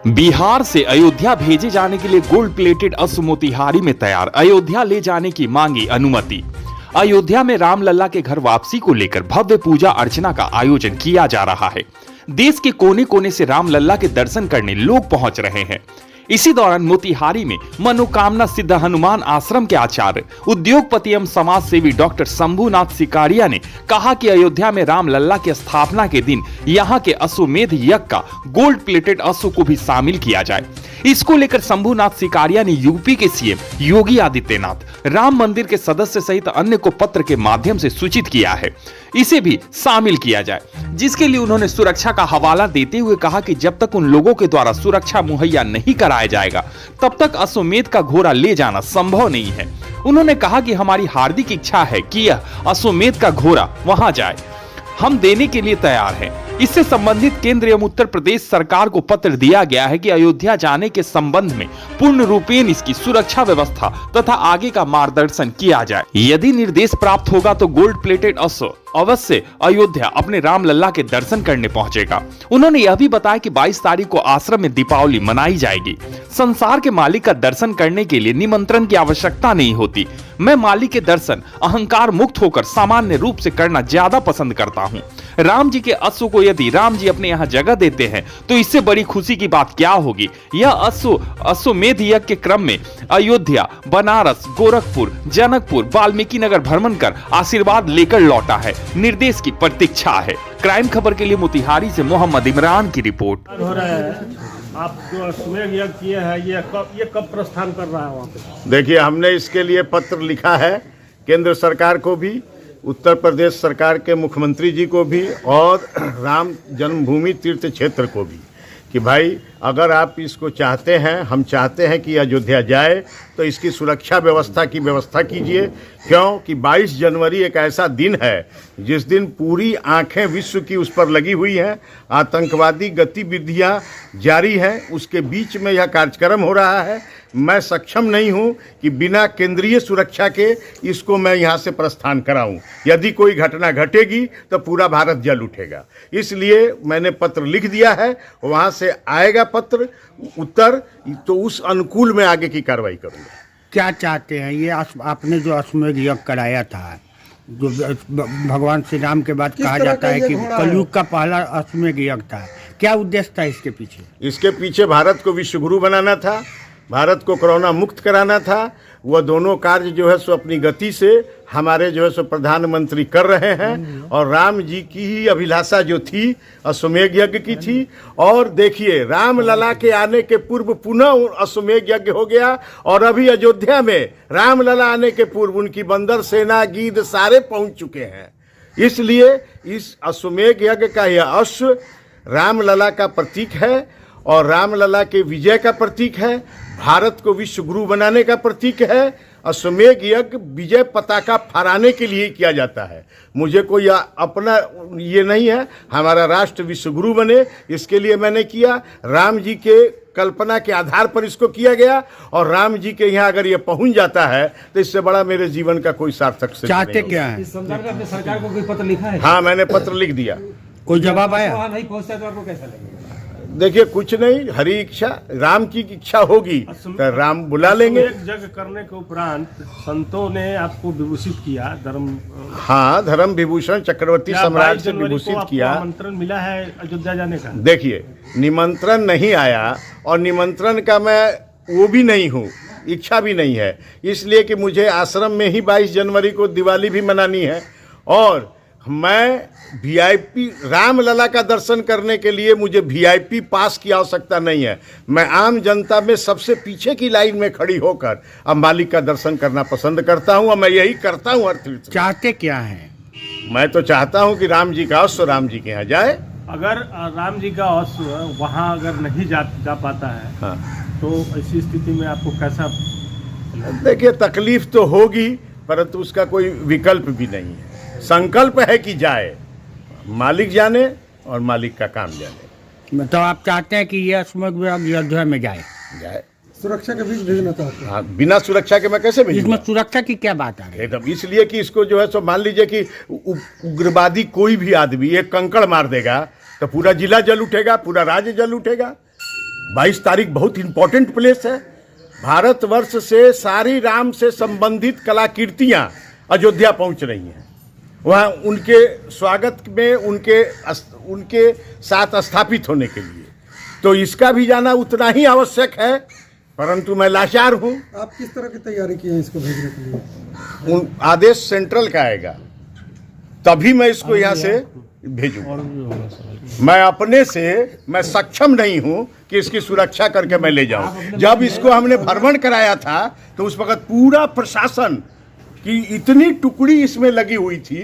बिहार से अयोध्या भेजे जाने के लिए गोल्ड प्लेटेड अश्व मोतिहारी में तैयार। अयोध्या ले जाने की मांगी अनुमति। अयोध्या में रामलला के घर वापसी को लेकर भव्य पूजा अर्चना का आयोजन किया जा रहा है। देश के कोने कोने से रामलला के दर्शन करने लोग पहुंच रहे हैं। इसी दौरान मोतिहारी में मनोकामना सिद्ध हनुमान आश्रम के आचार्य उद्योगपति एवं समाज सेवी डॉक्टर शंभुनाथ सिकारिया ने कहा कि अयोध्या में रामलला की स्थापना के दिन यहां के अश्वमेध यज्ञ का गोल्ड प्लेटेड अश्व को भी शामिल किया जाए। इसको लेकर शंभुनाथ सिकारिया ने यूपी के सीएम योगी आदित्यनाथ, राम मंदिर के सदस्य सहित अन्य को पत्र के माध्यम से सूचित किया है, इसे भी शामिल किया जाए, जिसके लिए उन्होंने सुरक्षा का हवाला देते हुए कहा कि जब तक उन लोगों के द्वारा सुरक्षा मुहैया नहीं कराया जाएगा तब तक अश्वमेध का घोड़ा ले जाना संभव नहीं है। उन्होंने कहा कि हमारी हार्दिक इच्छा है कि यह अश्वमेध का घोड़ा वहां जाए, हम देने के लिए तैयार हैं। इससे संबंधित केंद्र एवं उत्तर प्रदेश सरकार को पत्र दिया गया है कि अयोध्या जाने के संबंध में पूर्ण रूपेण इसकी सुरक्षा व्यवस्था तथा आगे का मार्गदर्शन किया जाए। यदि निर्देश प्राप्त होगा तो गोल्ड प्लेटेड अश्व अवश्य अयोध्या अपने रामलला के दर्शन करने पहुंचेगा। उन्होंने यह भी बताया कि 22 तारीख को आश्रम में दीपावली मनाई जाएगी। संसार के मालिक का दर्शन करने के लिए निमंत्रण की आवश्यकता नहीं होती। मैं मालिक के दर्शन अहंकार मुक्त होकर सामान्य रूप से करना ज्यादा पसंद करता हूँ। राम जी के अश्व को यदि राम जी अपने यहाँ जगह देते हैं तो इससे बड़ी खुशी की बात क्या होगी। यह अश्वमेध यज्ञ के क्रम में अयोध्या, बनारस, गोरखपुर, जनकपुर, वाल्मीकि नगर भ्रमण कर आशीर्वाद लेकर लौटा है। निर्देश की प्रतीक्षा है। क्राइम खबर के लिए मोतिहारी से मोहम्मद इमरान की रिपोर्ट। हो रहा है, आप जो अश्वमेध यज्ञ किए हैं ये कब प्रस्थान कर रहा है वहाँ पे? देखिए, हमने इसके लिए पत्र लिखा है केंद्र सरकार को भी, उत्तर प्रदेश सरकार के मुख्यमंत्री जी को भी और राम जन्मभूमि तीर्थ क्षेत्र को भी कि भाई अगर आप इसको चाहते हैं, हम चाहते हैं कि अयोध्या जाए तो इसकी सुरक्षा व्यवस्था की व्यवस्था कीजिए। क्योंकि 22 जनवरी एक ऐसा दिन है जिस दिन पूरी आंखें विश्व की उस पर लगी हुई हैं। आतंकवादी गतिविधियां जारी हैं, उसके बीच में यह कार्यक्रम हो रहा है। मैं सक्षम नहीं हूं कि बिना केंद्रीय सुरक्षा के इसको मैं यहां से प्रस्थान कराऊं। यदि कोई घटना घटेगी तो पूरा भारत जल उठेगा। इसलिए मैंने पत्र लिख दिया है, वहां से आएगा पत्र उत्तर, तो उस अनुकूल में आगे की कार्रवाई करूंगा। क्या चाहते हैं? ये आपने जो अश्वमेध यज्ञ कराया था, जो भगवान श्री राम के बाद कहा जाता है कि कलयुग का पहला अश्वमेध यज्ञ था, क्या उद्देश्य था इसके पीछे? इसके पीछे भारत को विश्व गुरु बनाना था, भारत को कोरोना मुक्त कराना था। वह दोनों कार्य जो है सो अपनी गति से हमारे जो है सो प्रधानमंत्री कर रहे हैं। और राम जी की ही अभिलाषा जो थी अश्वमेध यज्ञ की थी। और देखिए, रामलला के आने के पूर्व पुनः अश्वमेध यज्ञ हो गया और अभी अयोध्या में रामलला आने के पूर्व उनकी बंदर सेना, गीद सारे पहुंच चुके हैं। इसलिए इस अश्वमेध यज्ञ का यह अश्व रामलला का प्रतीक है और रामलला के विजय का प्रतीक है, भारत को विश्व गुरु बनाने का प्रतीक है। अश्वमेध यज्ञ विजय पताका फहराने के लिए किया जाता है। मुझे कोई अपना ये नहीं है, हमारा राष्ट्र विश्व गुरु बने, इसके लिए मैंने किया। राम जी के कल्पना के आधार पर इसको किया गया और राम जी के यहाँ अगर ये पहुंच जाता है तो इससे बड़ा मेरे जीवन का कोई सार्थक से चाहते क्या है? इस संदर्भ में आपने सरकार को कोई पत्र लिखा है? हाँ, मैंने पत्र लिख दिया। कोई जवाब आया? वहाँ नहीं पहुँचता तो आपको कैसा लगेगा? देखिए, कुछ नहीं, हरी इच्छा, राम की इच्छा होगी तो राम बुला लेंगे। एक जग करने के उपरांत संतों ने आपको विभूषित किया, हाँ, धर्म विभूषण चक्रवर्ती सम्राट से विभूषित किया। निमंत्रण मिला है अयोध्या जाने का? देखिए, निमंत्रण नहीं आया और निमंत्रण का मैं वो भी नहीं हूँ, इच्छा भी नहीं है, इसलिए कि मुझे आश्रम में ही 22 जनवरी को दिवाली भी मनानी है। और मैं VIP रामलला का दर्शन करने के लिए मुझे VIP पास की आवश्यकता नहीं है। मैं आम जनता में सबसे पीछे की लाइन में खड़ी होकर अब मालिक का दर्शन करना पसंद करता हूं और मैं यही करता हूं हर तीर्थ। चाहते क्या हैं? मैं तो चाहता हूं कि राम जी का अश्व राम जी के यहाँ जाए। अगर राम जी का अश्व वहाँ अगर नहीं जा पाता है, हाँ, तो ऐसी स्थिति में आपको कैसा? देखिए, तकलीफ तो होगी परंतु उसका कोई विकल्प भी नहीं है। संकल्प है कि जाए, मालिक जाने और मालिक का काम जाने। तो आप चाहते हैं कि ये अश्वमेध अयोध्या में जाए? सुरक्षा के बीच भेजना था? हाँ, बिना सुरक्षा के मैं कैसे भेजूंगा? इसमें सुरक्षा की क्या बात आ रही है? एकदम इसलिए कि इसको जो है सो मान लीजिए कि उग्रवादी कोई भी आदमी एक कंकड़ मार देगा तो पूरा जिला जल उठेगा, पूरा राज्य जल उठेगा। 22 तारीख बहुत इंपॉर्टेंट प्लेस है। भारतवर्ष से सारी राम से संबंधित कलाकृतियां अयोध्या पहुंच रही हैं। वहाँ उनके स्वागत में उनके साथ स्थापित होने के लिए, तो इसका भी जाना उतना ही आवश्यक है। परंतु मैं लाचार हूँ। आप किस तरह की तैयारी की है इसको भेजने के लिए? उन आदेश सेंट्रल का आएगा तभी मैं इसको यहाँ से भेजूंगा। मैं अपने से मैं सक्षम नहीं हूँ कि इसकी सुरक्षा करके मैं ले जाऊं। जब इसको हमने भ्रमण कराया था तो उस वक्त पूरा प्रशासन की इतनी टुकड़ी इसमें लगी हुई थी